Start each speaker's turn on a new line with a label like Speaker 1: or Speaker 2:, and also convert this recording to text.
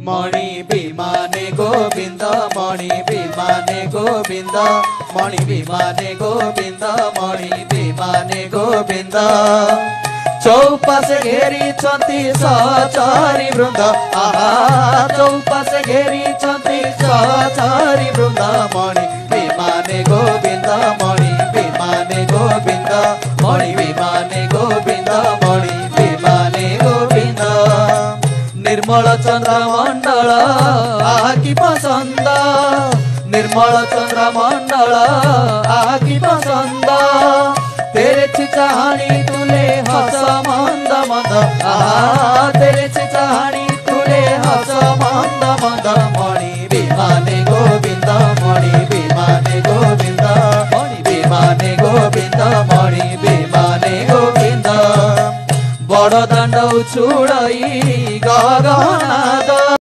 Speaker 1: मणि विमाने गोविंद मणि विमाने गोविंद मणि विमाने गोविंद मणि विमाने गोविंद चौपाशे घेरी सहचरी वृंद आहा चौपाशे घेरी सहचरी वृंद मणि विमाने गोविंद मणि विमाने गोविंद मणि विमाने गोविंद मणि विमाने गोविंद निर्मल चंद्र मंडल आकी पसंद निर्मल चंद्र मंडल आकी पसंद तेरे चिचाहनी तुले हस मंद मंद तेरे चिचाहनी तुले हस मंद मंद मणि विमाने गोविंद मणि विमाने गोविंद मणि विमाने गोविंद मणि विमाने गोविंद बड़ दाण्ड छुड़ई गगना